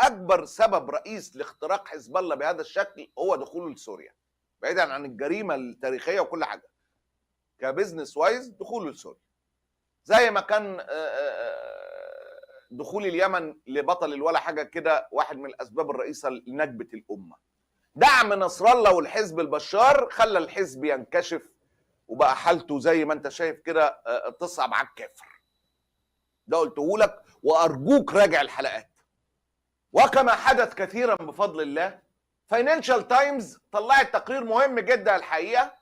اكبر سبب رئيس لاختراق حزب الله بهذا الشكل هو دخوله لسوريا، بعيدا عن الجريمه التاريخيه وكل حاجه، كبزنس وايز دخوله لسوريا. زي ما كان دخول اليمن لبطل الولا حاجه كده واحد من الاسباب الرئيسه لنكبه الامه. دعم نصر الله والحزب البشار خلى الحزب ينكشف وبقى حالته زي ما انت شايف كده تصعب على الكافر. ده قلته لك وارجوك راجع الحلقات. وكما حدث كثيرا بفضل الله، فاينانشال تايمز طلعت تقرير مهم جدا الحقيقه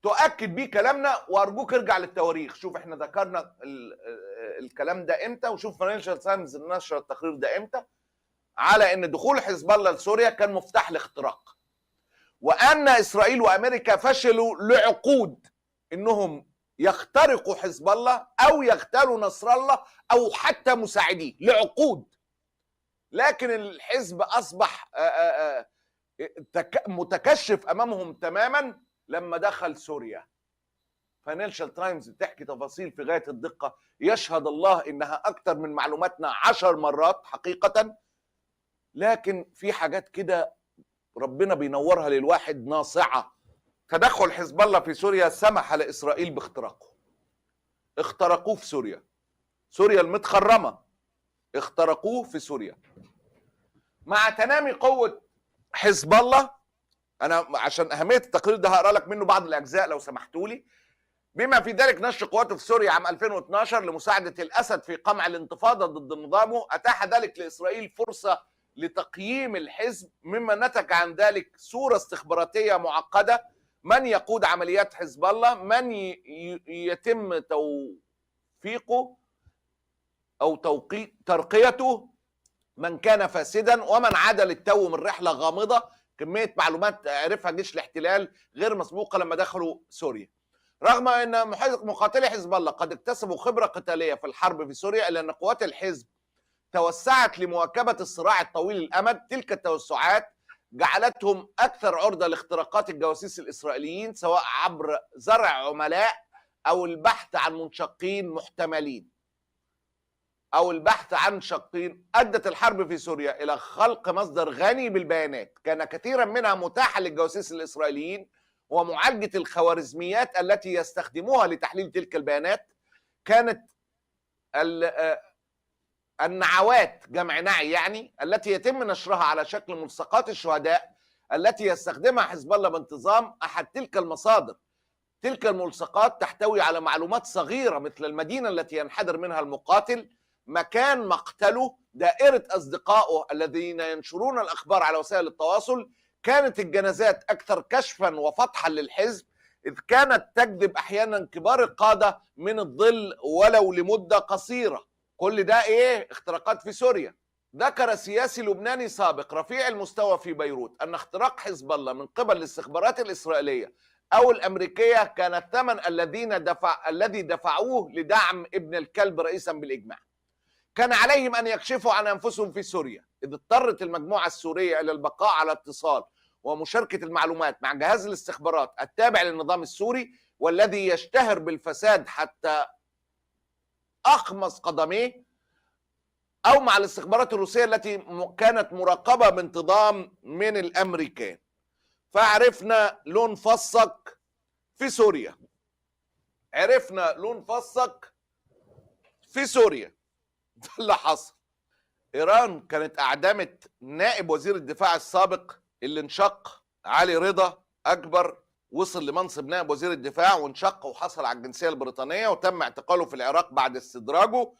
تؤكد بيه كلامنا، وارجوك ارجع للتواريخ، شوف احنا ذكرنا الكلام ده امتى، وشوف فاينانشال تايمز نشر التقرير ده امتى، على ان دخول حزب الله لسوريا كان مفتاح لاختراق، وان اسرائيل وامريكا فشلوا لعقود انهم يخترقوا حزب الله او يغتالوا نصر الله او حتى مساعديه لعقود. لكن الحزب اصبح متكشف امامهم تماما لما دخل سوريا. فاينانشال تايمز بتحكي تفاصيل في غايه الدقه، يشهد الله انها اكتر من معلوماتنا 10 مرات حقيقه، لكن في حاجات كده ربنا بينورها للواحد ناصعه. تدخل حزب الله في سوريا سمح لاسرائيل باختراقه. اخترقوه في سوريا، سوريا المتخرمه اخترقوه في سوريا. مع تنامي قوه حزب الله، انا عشان اهميه التقرير ده هقرا لك منه بعض الاجزاء لو سمحتوا لي. بما في ذلك نشر قواته في سوريا عام 2012 لمساعده الاسد في قمع الانتفاضه ضد نظامه، اتاح ذلك لاسرائيل فرصه لتقييم الحزب، مما نتج عن ذلك صوره استخباراتيه معقده: من يقود عمليات حزب الله، من يتم توفيقه او ترقيته، من كان فاسدا، ومن عاد للتو من رحله غامضه. كميه معلومات عرفها جيش الاحتلال غير مسبوقه لما دخلوا سوريا. رغم ان مقاتلي حزب الله قد اكتسبوا خبره قتاليه في الحرب في سوريا، الا ان قوات الحزب توسعت لمواكبه الصراع الطويل الامد. تلك التوسعات جعلتهم اكثر عرضه لاختراقات الجواسيس الاسرائيليين، سواء عبر زرع عملاء او البحث عن منشقين محتملين او البحث عن شقين. ادت الحرب في سوريا الى خلق مصدر غني بالبيانات كان كثيرا منها متاحا للجواسيس الاسرائيليين، ومعالجه الخوارزميات التي يستخدموها لتحليل تلك البيانات. كانت النعوات، جمع نعي يعني، التي يتم نشرها على شكل ملصقات الشهداء التي يستخدمها حزب الله بانتظام احد تلك المصادر. تلك الملصقات تحتوي على معلومات صغيره مثل المدينه التي ينحدر منها المقاتل، مكان مقتله، دائره اصدقائه الذين ينشرون الاخبار على وسائل التواصل. كانت الجنازات اكثر كشفا وفتحا للحزب، اذ كانت تجذب احيانا كبار القاده من الظل ولو لمده قصيره. كل ده ايه؟ اختراقات في سوريا. ذكر سياسي لبناني سابق رفيع المستوى في بيروت ان اختراق حزب الله من قبل الاستخبارات الاسرائيليه او الامريكيه كان الثمن الذي دفعوه لدعم ابن الكلب رئيسا بالاجماع. كان عليهم ان يكشفوا عن انفسهم في سوريا، اذ اضطرت المجموعه السوريه الى البقاء على اتصال ومشاركه المعلومات مع جهاز الاستخبارات التابع للنظام السوري، والذي يشتهر بالفساد حتى اخمص قدميه، او مع الاستخبارات الروسيه التي كانت مراقبه بانتظام من الامريكان. فعرفنا لون فصك في سوريا، عرفنا لون فصك في سوريا. ده اللي حصل. ايران كانت اعدمت نائب وزير الدفاع السابق اللي انشق، علي رضا اكبر، وصل لمنصب نائب وزير الدفاع وانشق وحصل على الجنسيه البريطانيه، وتم اعتقاله في العراق بعد استدراجه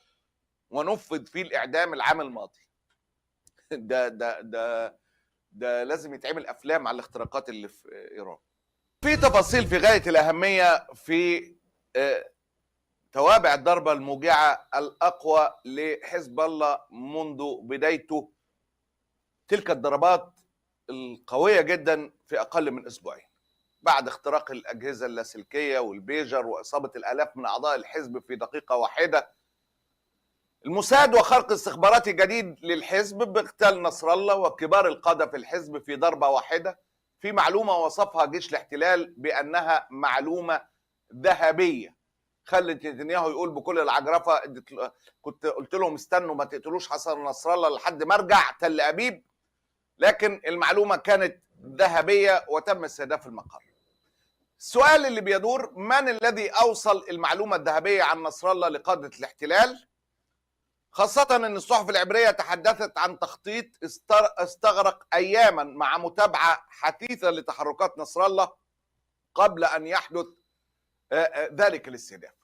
ونفذ فيه الاعدام العام الماضي. ده لازم يتعمل افلام على الاختراقات اللي في ايران. في تفاصيل في غايه الاهميه في توابع الضربه الموجعه الاقوى لحزب الله منذ بدايته. تلك الضربات القويه جدا في اقل من اسبوعين بعد اختراق الاجهزه اللاسلكيه والبيجر واصابه الالاف من اعضاء الحزب في دقيقه واحده. الموساد وخرق استخباراتي جديد للحزب باغتيال نصر الله وكبار القاده في الحزب في ضربه واحده، في معلومه وصفها جيش الاحتلال بانها معلومه ذهبيه. خلت نتنياهو يقول بكل العجرفه كنت قلت لهم استنوا ما تقتلوش حسن نصر الله لحد ما ارجع تل ابيب، لكن المعلومه كانت ذهبيه وتم استهداف المقر. السؤال اللي بيدور: من الذي اوصل المعلومه الذهبيه عن نصر الله لقاده الاحتلال؟ خاصة أن الصحف العبرية تحدثت عن تخطيط استغرق أياما مع متابعة حثيثة لتحركات نصر الله قبل أن يحدث ذلك الاستهداف.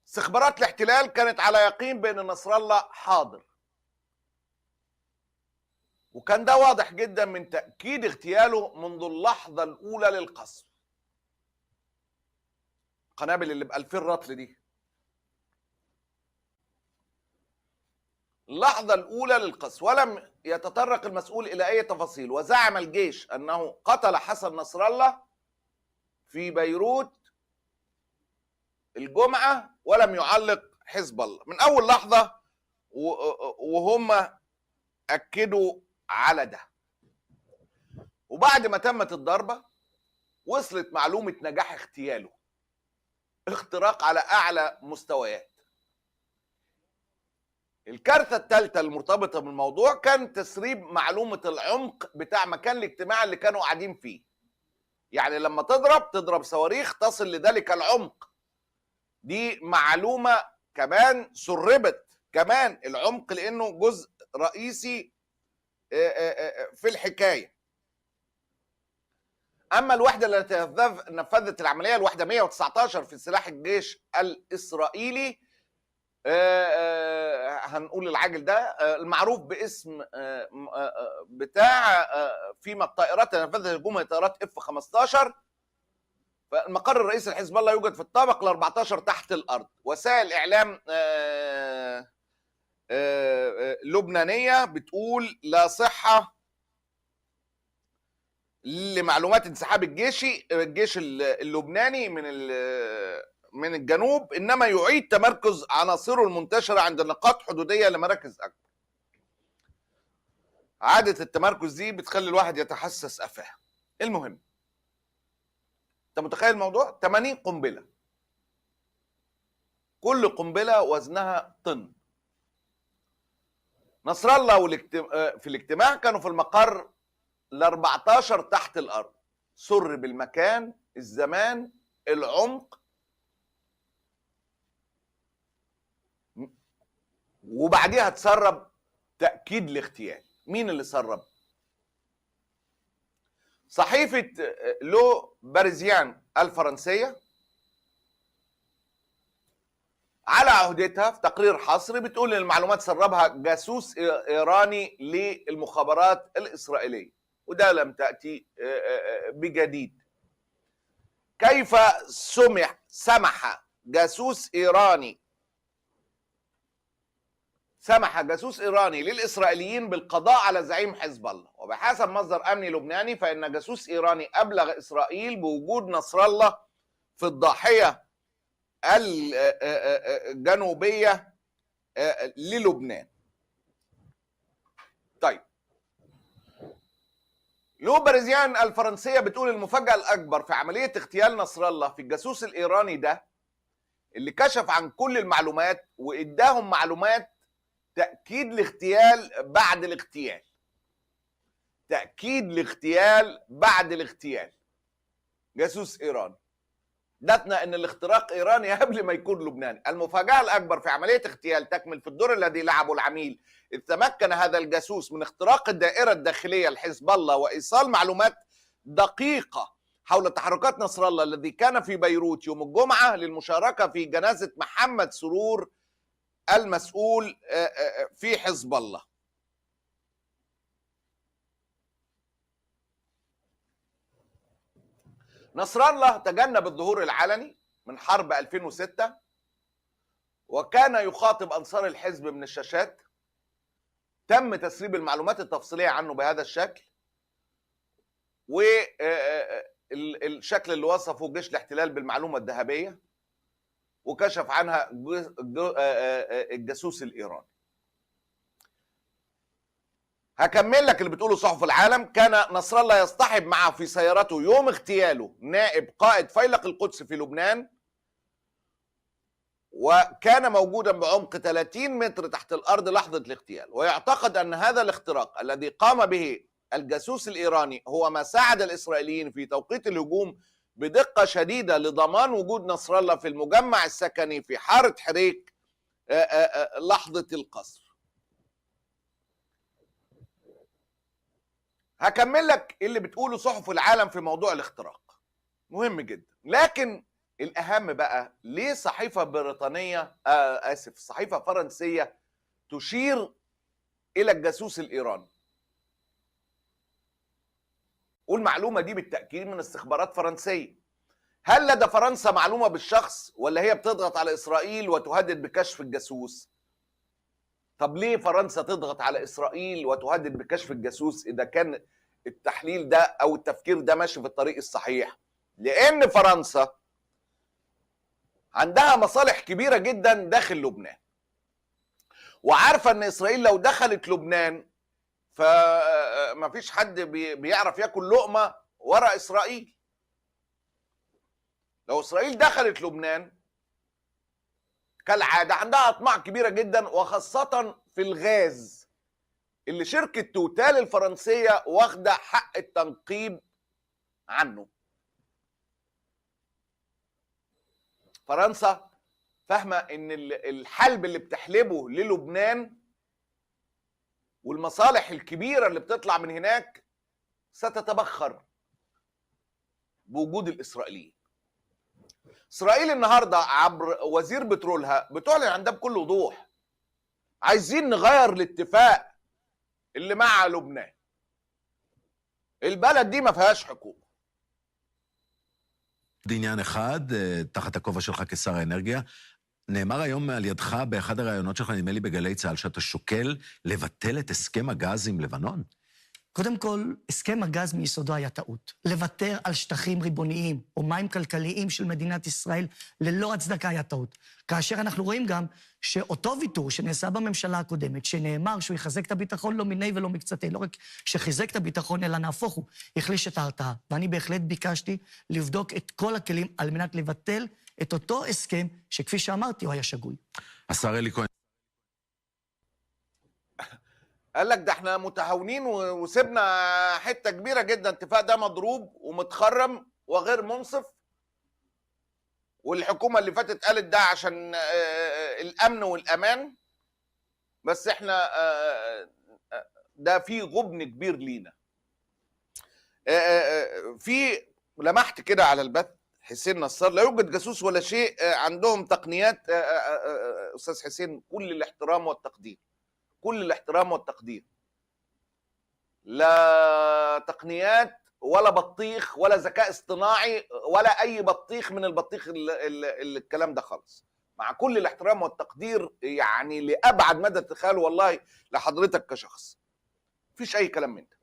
استخبارات الاحتلال كانت على يقين بأن نصر الله حاضر، وكان ده واضح جدا من تأكيد اغتياله منذ اللحظة الأولى للقصف. القنابل اللي ب2000 رطل دي، اللحظة الأولى للقصف، ولم يتطرق المسؤول إلى أي تفاصيل، وزعم الجيش أنه قتل حسن نصر الله في بيروت الجمعة، ولم يعلق حزب الله. من أول لحظة وهم أكدوا على ده. وبعد ما تمت الضربة وصلت معلومة نجاح اغتياله، اختراق على أعلى مستويات. الكارثة الثالثة المرتبطة بالموضوع كان تسريب معلومة العمق بتاع مكان الاجتماع اللي كانوا قاعدين فيه. يعني لما تضرب صواريخ تصل لذلك العمق، دي معلومة كمان سربت كمان العمق، لأنه جزء رئيسي في الحكاية. أما الوحدة التي نفذت العملية، الوحدة 119 في سلاح الجيش الإسرائيلي، هنقول العاجل ده المعروف باسم بتاع فيما الطائرات نفذت هجوم طائرات F-15. فالمقر الرئيسي لحزب الله يوجد في الطابق ال14 تحت الارض. وسائل اعلام لبنانيه بتقول لا صحه لمعلومات انسحاب الجيش اللبناني من الجنوب، انما يعيد تمركز عناصره المنتشره عند نقاط حدوديه لمراكز اكبر. عاده التمركز دي بتخلي الواحد يتحسس افاه. المهم، انت متخيل الموضوع؟ 80 قنبله، كل قنبله وزنها طن. نصر الله في الاجتماع كانوا في المقر ال14 تحت الارض. سر بالمكان، الزمان، العمق، وبعديها تسرب تأكيد الاغتيال. مين اللي سرب؟ صحيفة لو باريزيان الفرنسية على عهدتها في تقرير حصري بتقول ان المعلومات سربها جاسوس ايراني للمخابرات الاسرائيلية، وده لم تأتي بجديد. كيف سمح جاسوس إيراني للإسرائيليين بالقضاء على زعيم حزب الله؟ وبحسب مصدر أمني لبناني فإن جاسوس إيراني أبلغ إسرائيل بوجود نصر الله في الضاحية الجنوبية للبنان. طيب، لو باريزيان الفرنسية بتقول المفاجأة الأكبر في عملية اغتيال نصر الله في الجاسوس الإيراني ده، اللي كشف عن كل المعلومات وإداهم معلومات تأكيد الاغتيال بعد الاغتيال. تأكيد الاغتيال بعد الاغتيال. جاسوس إيراني. دتنا ان الاختراق ايراني قبل ما يكون لبناني. المفاجأة الأكبر في عملية اغتيال تكمن في الدور الذي لعبه العميل، إذ تمكن هذا الجاسوس من اختراق الدائرة الداخلية لحزب الله وإيصال معلومات دقيقة حول تحركات نصر الله الذي كان في بيروت يوم الجمعة للمشاركة في جنازة محمد سرور المسؤول في حزب الله. نصر الله تجنب الظهور العلني من حرب 2006، وكان يخاطب أنصار الحزب من الشاشات. تم تسريب المعلومات التفصيلية عنه بهذا الشكل، والشكل اللي وصفه جيش الاحتلال بالمعلومة الذهبية، وكشف عنها الجاسوس الإيراني. هكمل لك اللي بتقوله صحف العالم. كان نصر الله يصطحب معه في سيارته يوم اغتياله نائب قائد فيلق القدس في لبنان وكان موجودا بعمق 30 متر تحت الأرض لحظة الاغتيال. ويعتقد أن هذا الاختراق الذي قام به الجاسوس الإيراني هو ما ساعد الإسرائيليين في توقيت الهجوم بدقة شديدة لضمان وجود نصر الله في المجمع السكني في حارة حريك لحظة القصف. هكمل لك اللي بتقوله صحف العالم في موضوع الاختراق، مهم جدا. لكن الأهم بقى، ليه صحيفة بريطانية صحيفة فرنسية تشير إلى الجاسوس الإيراني؟ والمعلومة دي بالتأكيد من استخبارات فرنسية. هل لدى فرنسا معلومة بالشخص ولا هي بتضغط على إسرائيل وتهدد بكشف الجاسوس؟ طب ليه فرنسا تضغط على إسرائيل وتهدد بكشف الجاسوس إذا كان التحليل ده أو التفكير ده ماشي في الطريق الصحيح؟ لأن فرنسا عندها مصالح كبيرة جدا داخل لبنان، وعارفة أن إسرائيل لو دخلت لبنان فما فيش حد بيعرف ياكل لقمة ورا إسرائيل. لو إسرائيل دخلت لبنان كالعادة عندها أطماع كبيرة جدا، وخاصة في الغاز اللي شركة توتال الفرنسية واخدة حق التنقيب عنه. فرنسا فاهمة ان الحلب اللي بتحلبه للبنان والمصالح الكبيرة اللي بتطلع من هناك ستتبخر بوجود الإسرائيليين. إسرائيل النهاردة عبر وزير بترولها بتعلن عن ده بكل وضوح: عايزين نغير الاتفاق اللي مع لبنان، البلد די ما فيهاش حقوق. עניין אחד, תחת הכובע שלך כשר האנרגיה, נאמר היום על ידך באחד הראיונות שלך, נדמה לי בגלי צה"ל, שאתה שוקל לבטל את הסכם הגז עם לבנון? קודם כל, הסכם הגז מיסודו היה טעות. לוותר על שטחים ריבוניים או מים כלכליים של מדינת ישראל ללא הצדקה היה טעות. כאשר אנחנו רואים גם שאותו ויתור שנעשה בממשלה הקודמת, שנאמר שהוא יחזק את הביטחון לא מיני ולא מקצתי, לא רק שחיזק את הביטחון אלא נהפוך הוא, החליש את ההרתעה. ואני בהחלט ביקשתי לבדוק את כל הכלים על מנת לבטל את אותו הסכם שכפי שאמרתי הוא היה שגוי. השר אלי כהן. قال لك ده احنا متهاونين وسيبنا حته كبيره جدا، الاتفاق ده مضروب ومتخرم وغير منصف، والحكومه اللي فاتت قالت ده عشان الامن والامان، بس احنا ده في غبن كبير لينا. في لمحت كده على البث حسين نصار: لا يوجد جاسوس ولا شيء، عندهم تقنيات. استاذ حسين، كل الاحترام والتقدير، كل الاحترام والتقدير، لا تقنيات ولا بطيخ ولا ذكاء اصطناعي ولا اي بطيخ من البطيخ الكلام ده خالص، مع كل الاحترام والتقدير يعني لابعد مدى تتخيل والله لحضرتك كشخص. مفيش اي كلام من ده،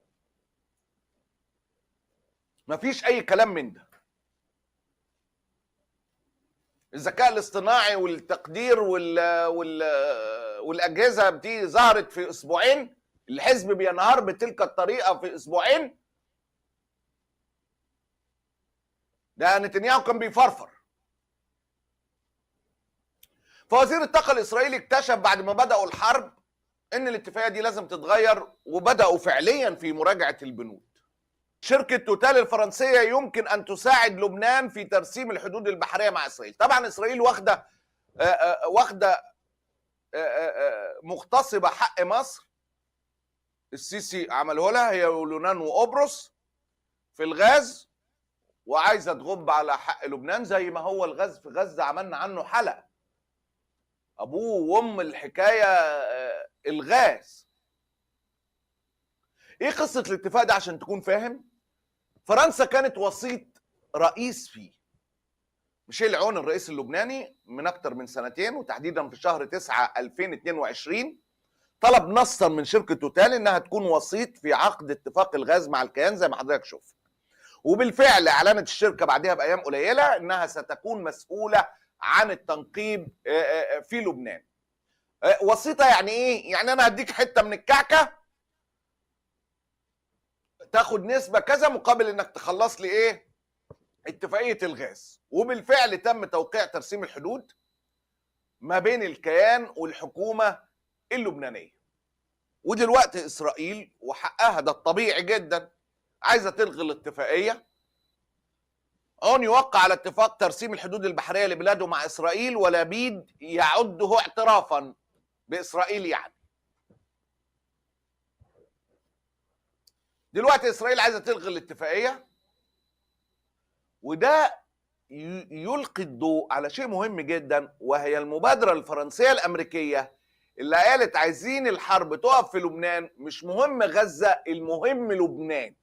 مفيش اي كلام من ده. الذكاء الاصطناعي والتقدير والاجهزه دي ظهرت في اسبوعين، الحزب بينهار بتلك الطريقه في اسبوعين. ده نتنياهو كان بيفرفر. فوزير الطاقه الاسرائيلي اكتشف بعد ما بداوا الحرب ان الاتفاقيه دي لازم تتغير، وبداوا فعليا في مراجعه البنود. شركة توتال الفرنسية يمكن أن تساعد لبنان في ترسيم الحدود البحرية مع إسرائيل. طبعا إسرائيل واخدة مغتصبة حق مصر، السيسي عمله لها هي ولبنان وقبرص في الغاز، وعايزة تغب على حق لبنان زي ما هو الغاز في غزة عملنا عنه حلقة. أبوه وأم الحكاية الغاز. إيه قصة الاتفاق ده عشان تكون فاهم؟ فرنسا كانت وسيط رئيس فيه. ميشيل عون الرئيس اللبناني من أكتر من سنتين، وتحديدا في شهر 9 2022 طلب نصا من شركة توتال إنها تكون وسيط في عقد اتفاق الغاز مع الكيان زي ما حضرتك شفت. وبالفعل أعلنت الشركة بعدها بأيام قليلة إنها ستكون مسؤولة عن التنقيب في لبنان. وسيطة يعني إيه؟ يعني أنا هديك حتة من الكعكة تاخد نسبة كذا مقابل انك تخلص لي ايه؟ اتفاقية الغاز. وبالفعل تم توقيع ترسيم الحدود ما بين الكيان والحكومة اللبنانية. ودلوقتي إسرائيل وحقها ده الطبيعي جدا عايزة تلغي الاتفاقية. عون يوقع على اتفاق ترسيم الحدود البحرية لبلاده مع إسرائيل، ولبيد يعده اعترافا بإسرائيل. يعني دلوقتي إسرائيل عايزة تلغي الاتفاقية، وده يلقي الضوء على شيء مهم جدا، وهي المبادرة الفرنسية الأمريكية اللي قالت عايزين الحرب تقف في لبنان، مش مهم غزة، المهم لبنان.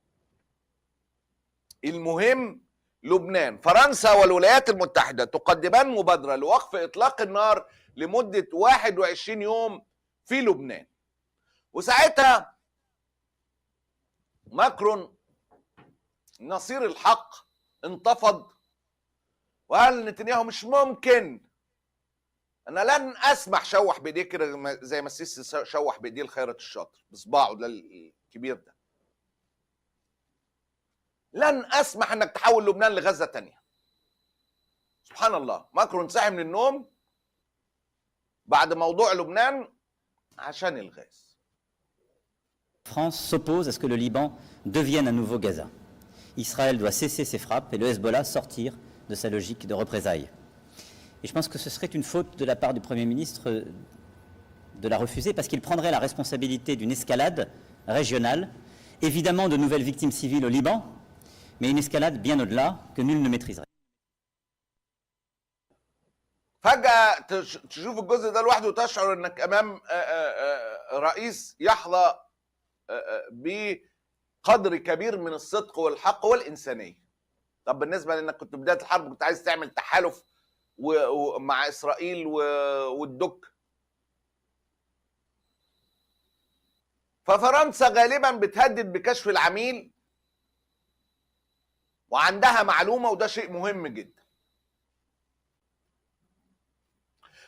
المهم لبنان. فرنسا والولايات المتحدة تقدمان مبادرة لوقف إطلاق النار لمدة 21 يوم في لبنان. وساعتها ماكرون نصير الحق انتفض وقال نتنياهو مش ممكن، انا لن اسمح. شوح بايديه كده زي ما السيسي شوح بايديه الخيرت الشاطر بصباعه ده الكبير ده. لن اسمح انك تحول لبنان لغزه تانية. سبحان الله، ماكرون صحي من النوم بعد موضوع لبنان عشان الغاز. France s'oppose à ce que le Liban devienne un nouveau Gaza. Israël doit cesser ses frappes et le Hezbollah sortir de sa logique de représailles. Et je pense que ce serait une faute de la part du Premier ministre de la refuser, parce qu'il prendrait la responsabilité d'une escalade régionale, évidemment de nouvelles victimes civiles au Liban, mais une escalade bien au-delà que nul ne maîtriserait. فجأة تشوف الجزء ده لوحده وتشعر انك امام رئيس يحظى بقدر كبير من الصدق والحق والإنسانية. طب بالنسبة لأنك كنت بداية الحرب كنت عايز تعمل تحالف مع إسرائيل والدك. ففرنسا غالبا بتهدد بكشف العميل وعندها معلومة، وده شيء مهم جدا.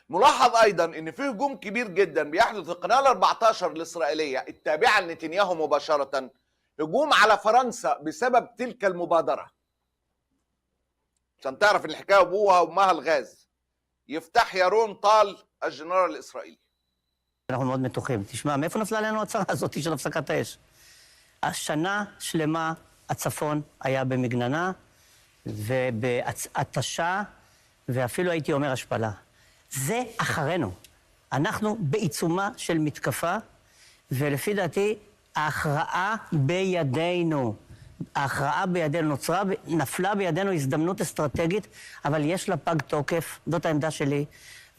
ملاحظ ايضا ان في هجوم كبير جدا بيحدث في القناه ال14 الاسرائيليه التابعه لنتنياهو مباشره، هجوم على فرنسا بسبب تلك المبادره. عشان تعرف ان الحكايه ابوها وامها الغاز. يفتح يارون طال الجنرال الاسرائيلي. אנחנו מאוד מתוחים. תשמע, מאיפה נפלה עלינו הצרה הזאת של הפסקת האש? השנה שלמה הצפון היה במגננה ובהתשה, ואפילו הייתי אומר השפלה. זה אחרינו. אנחנו בעיצומה של מתקפה, ולפי דעתי ההכרעה בידינו. ההכרעה בידינו נפלה בידינו הזדמנות אסטרטגית, אבל יש לה פג תוקף, זאת העמדה שלי,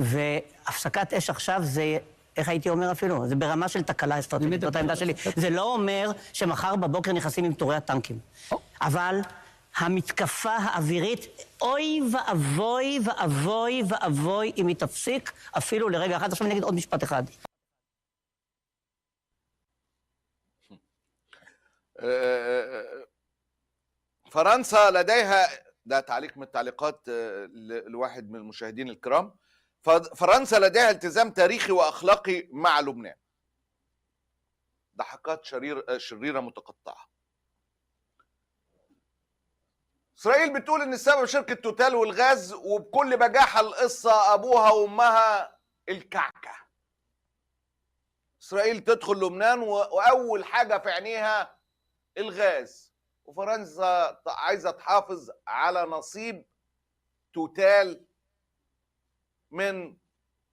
והפסקת אש עכשיו זה, איך הייתי אומר אפילו? זה ברמה של תקלה אסטרטגית, זאת העמדה שלי. זה לא אומר שמחר בבוקר נכנסים עם תורי הטנקים. אבל המתקפה האווירית, אוי ואבוי ואבוי ואבוי אם היא תפסיק אפילו לרגע אחד. עכשיו אני אגיד עוד משפט אחד. فرنسا لديها، ده تعليق من التعليقات لواحد من المشاهدين الكرام، فرنسا لديها التزام تاريخي واخلاقي مع لبنان. ضحكات شريره متقطعه. اسرائيل بتقول ان السبب شركه توتال والغاز، وبكل بجاحه القصه ابوها وامها الكعكه. اسرائيل تدخل لبنان واول حاجه في عينيها الغاز، وفرنسا عايزه تحافظ على نصيب توتال من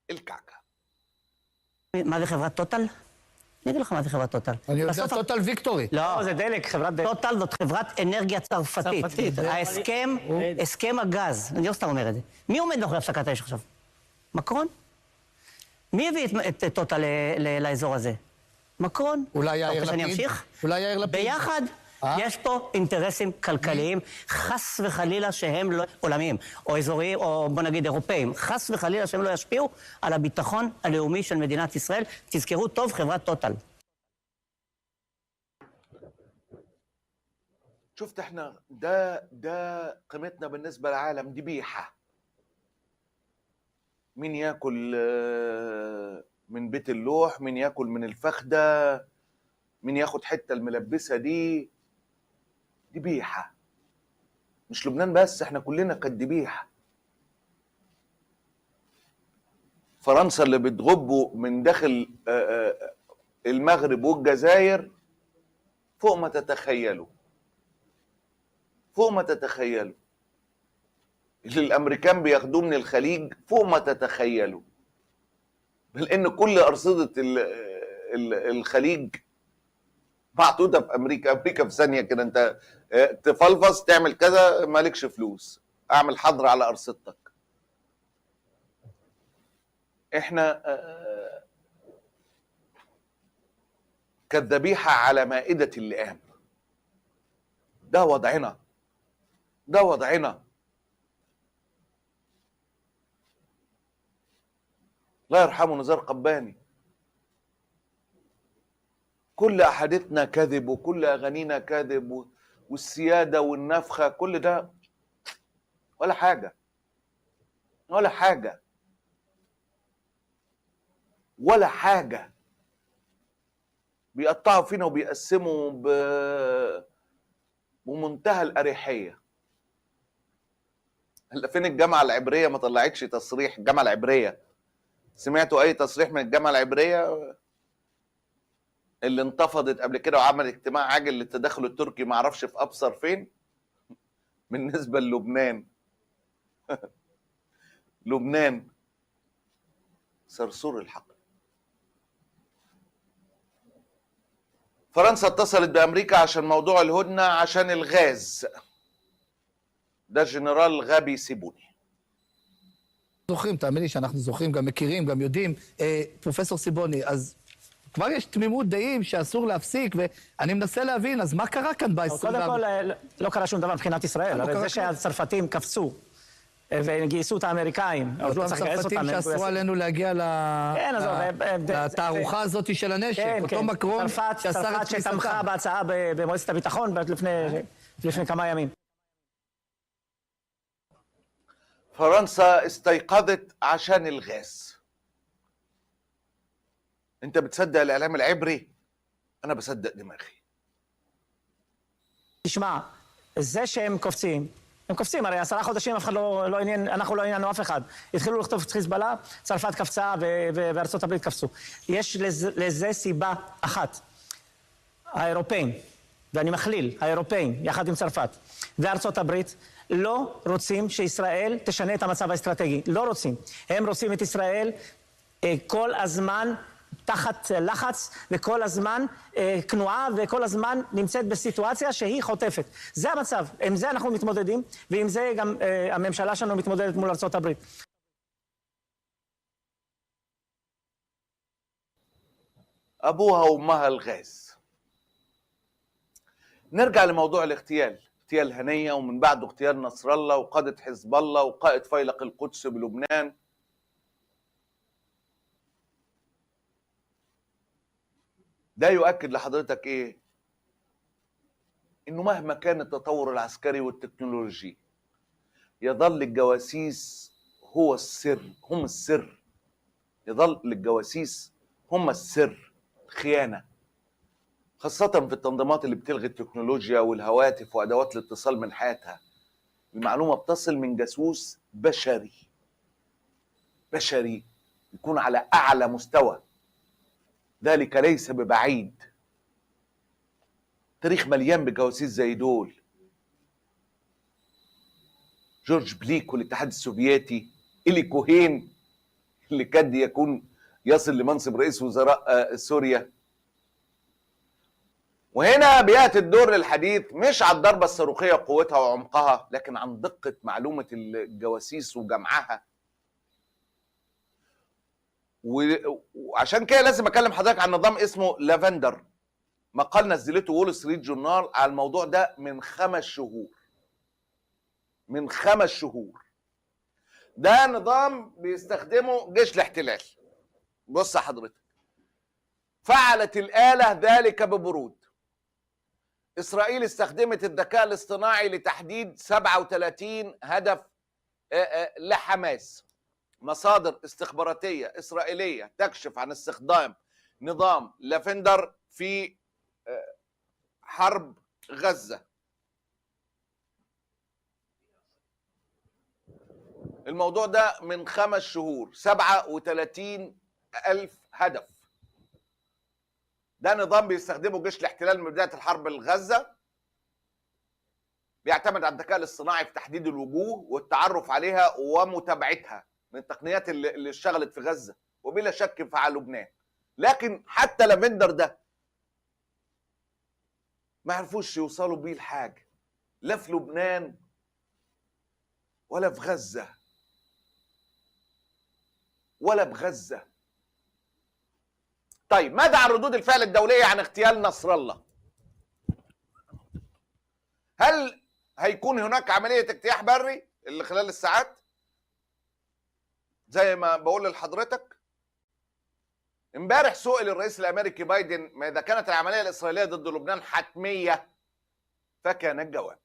الكعكه. מה זה חברת טוטל? אני אגיד לך מה זה חברת טוטל. אני יודע טוטל ויקטורי. לא, זה דלק, חברת דלק. טוטל זאת חברת אנרגיה צרפתית. ההסכם, הסכם הגז, אני לא סתם אומר את זה. מי עומד מאחורי הפסקת האש עכשיו? מקרון? מי הביא את טוטל לאזור הזה? מקרון. אולי יאיר רוצה שאני לפיד? אמשיך? אולי יאיר לפיד? ביחד יש פה אינטרסים כלכליים, חס וחלילה שהם לא עולמיים, או אזוריים, או בוא נגיד אירופאים, חס וחלילה שהם לא ישפיעו על הביטחון הלאומי של מדינת ישראל. תזכרו טוב, חברת טוטל. شفت احنا ده قيمتنا بالنسبه للعالم، دي بيحه. مين ياكل من بيت اللوح، مين ياكل من الفخده، مين ياخد حته الملبسه دي بيحه. مش لبنان بس، احنا كلنا كانت ذبيحه. فرنسا اللي بتغبوا من داخل المغرب والجزائر فوق ما تتخيلوا، فوق ما تتخيلوا. اللي الامريكان بياخدوه من الخليج فوق ما تتخيلوا، بل ان كل ارصده الخليج محطوطه في امريكا. امريكا في ثانيه كده انت تفلفص تعمل كذا مالكش فلوس، اعمل حظر على ارصدتك. احنا كالذبيحه على مائده اللئام. ده وضعنا، ده وضعنا. الله يرحمه نزار قباني، كل احاديثنا كذب وكل اغانينا كذب، والسياده والنفخه كل ده ولا حاجه، ولا حاجه، ولا حاجه. بيقطعوا فينا وبيقسموا بمنتهى الاريحيه. هلا فين الجامعه العبريه؟ ما طلعتش تصريح. الجامعه العبريه سمعتوا اي تصريح من الجامعه العبريه اللي انتفضت قبل كده وعملت اجتماع عاجل للتدخل التركي ما اعرفش في ابصر فين؟ بالنسبه للبنان لبنان صرصور الحق. فرنسا اتصلت بامريكا عشان موضوع الهدنه، عشان الغاز. ده جنرال غبي سيبوني. זוכרים, תאמין לי שאנחנו זוכרים, גם מכירים, גם יודעים. פרופסור סיבוני, אז כבר יש תמימות דעים שאסור להפסיק, ואני מנסה להבין, אז מה קרה כאן ב-20... קודם כל, לא קרה שום דבר מבחינת ישראל. הרי זה שהצרפתים קפצו וגייסו את האמריקאים, אז לא צריך לגייס אותם. אותם צרפתים שאסרו עלינו להגיע לתערוכה הזאת של הנשק, אותו מקרון שאסר את כניסתם. שתמכה בהצעה במועצת הביטחון לפני כמה ימים. فرنسا استيقظت عشان الغاز. انت بتصدق الاعلام العبري؟ انا بصدق دماغي. תשמע, זה שהם קופצים, הם קופצים, הרי 10 חודשים אף אחד לא עניין, אנחנו לא עניינו אף אחד. התחילו לכתוב את חיזבאללה, צרפת קפצה וארצות הברית קפצו. יש לזה סיבה אחת. האירופאים, ואני מכליל, האירופאים, יחד עם צרפת, וארצות הברית, לא רוצים שישראל תשנה את המצב האסטרטגי. לא רוצים. הם רוצים את ישראל כל הזמן תחת לחץ, וכל הזמן כנועה, וכל הזמן נמצאת בסיטואציה שהיא חוטפת. זה המצב. עם זה אנחנו מתמודדים, ועם זה גם הממשלה שלנו מתמודדת מול ארצות הברית. ابوها وامها الغاز. نرجع لموضوع الاغتيال. اغتيال هنية ومن بعده اغتيال نصر الله وقادة حزب الله وقائد فيلق القدس بلبنان. ده يؤكد لحضرتك ايه؟ انه مهما كان التطور العسكري والتكنولوجي يظل الجواسيس هو السر، هم السر. يظل الجواسيس هم السر. خيانة، خاصة في التنظيمات اللي بتلغي التكنولوجيا والهواتف وأدوات الاتصال من حياتها. المعلومة بتصل من جاسوس بشري، بشري يكون على أعلى مستوى. ذلك ليس ببعيد. تاريخ مليان بجواسيس زي دول. جورج بليك والاتحاد السوفيتي، إلي كوهين اللي كاد يكون يصل لمنصب رئيس وزراء سوريا. وهنا بيأتي الدور للحديث مش على الضربة الصاروخية وقوتها وعمقها، لكن عن دقة معلومة الجواسيس وجمعها. وعشان كده لازم أكلم حضرتك عن نظام اسمه لافندر. مقال نزلته وول ستريت جورنال على الموضوع ده من 5 شهور. من 5 شهور. ده نظام بيستخدمه جيش الاحتلال. بص حضرتك، فعلت الآلة ذلك ببرود. إسرائيل استخدمت الذكاء الاصطناعي لتحديد 37 هدف لحماس. مصادر استخباراتية إسرائيلية تكشف عن استخدام نظام لافندر في حرب غزة. الموضوع ده من 5 شهور 37,000 هدف. ده نظام بيستخدمه جيش الاحتلال من بداية الحرب الغزة، بيعتمد على الذكاء الاصطناعي في تحديد الوجوه والتعرف عليها ومتابعتها، من التقنيات اللي اشتغلت في غزة وبلا شك في لبنان. لكن حتى لافندر ده ما عرفوش يوصلوا بيه لحاجة، لا في لبنان ولا في غزة ولا بغزة. طيب ماذا عن ردود الفعل الدولية عن اغتيال نصر الله؟ هل هيكون هناك عملية اجتياح بري اللي خلال الساعات زي ما بقول لحضرتك؟ امبارح سئل الرئيس الامريكي بايدن ما اذا كانت العملية الاسرائيلية ضد لبنان حتمية، فكان الجواب: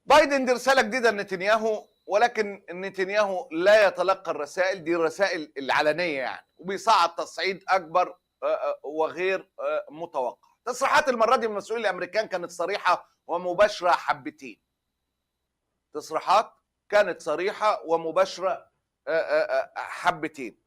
بايدن دي رسالة جديدة لنتنياهو، ولكن نتنياهو لا يتلقى الرسائل دي، الرسائل العلنية يعني، وبيصعد تصعيد أكبر وغير متوقع. تصريحات المرة دي من المسؤولين الأمريكان كانت صريحة ومباشرة حبتين. تصريحات كانت صريحة ومباشرة حبتين.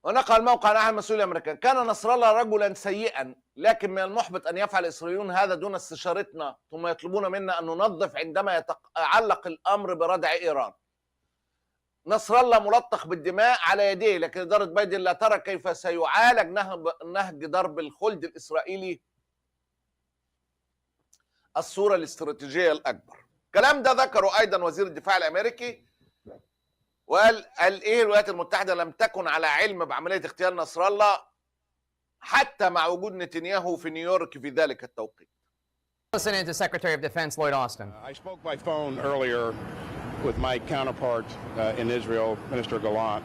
ونقل الموقع عن أحد المسؤولين الأمريكان: كان نصر الله رجلا سيئا، لكن من المحبط أن يفعل الإسرائيليون هذا دون استشارتنا، ثم يطلبون منا أن ننظف عندما يتعلق الأمر بردع إيران. نصر الله ملطخ بالدماء على يديه، لكن إدارة بايدن لا ترى كيف سيعالج نهج ضرب الخلد الإسرائيلي الصورة الاستراتيجية الأكبر. الكلام ده ذكره أيضا وزير الدفاع الأمريكي، وقال ايه الولايات المتحدة لم تكن على علم بعملية اغتيال نصر الله حتى مع وجود نتنياهو في نيويورك في ذلك التوقيت. Listening to Secretary of Defense Lloyd Austin. I spoke by phone earlier with my counterpart in Israel, Minister Gallant.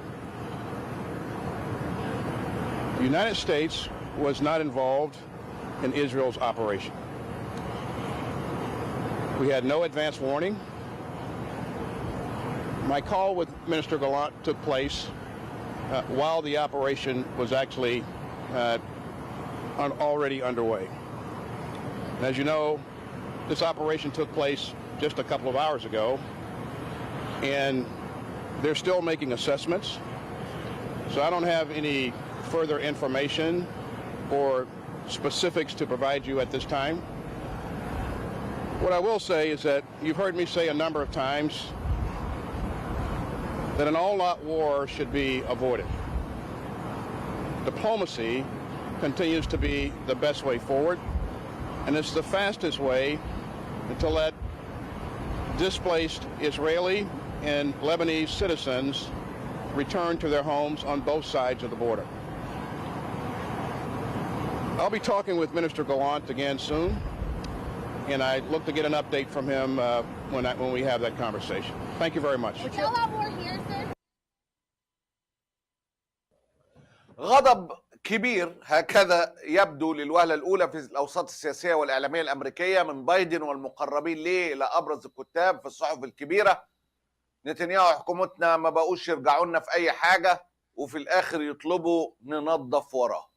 The United States was not involved in Israel's operation. We had no advance warning. My call with Minister Gallant took place while the operation was actually already underway. And as you know, this operation took place just a couple of hours ago, and they're still making assessments. So I don't have any further information or specifics to provide you at this time. What I will say is that you've heard me say a number of times that an all-out war should be avoided. Diplomacy continues to be the best way forward, and it's the fastest way to let displaced Israeli and Lebanese citizens return to their homes on both sides of the border. I'll be talking with Minister Gallant again soon, and I look to get an update from him when we have that conversation. Thank you very much. غضب كبير هكذا يبدو للوهلة الأولى في الأوساط السياسية والإعلامية الأمريكية من بايدن والمقربين ليه إلى أبرز الكتاب في الصحف الكبيرة. نتنياهو وحكومتنا ما بقوش يرجعوا لنا في أي حاجة، وفي الآخر يطلبوا ننظف وراه.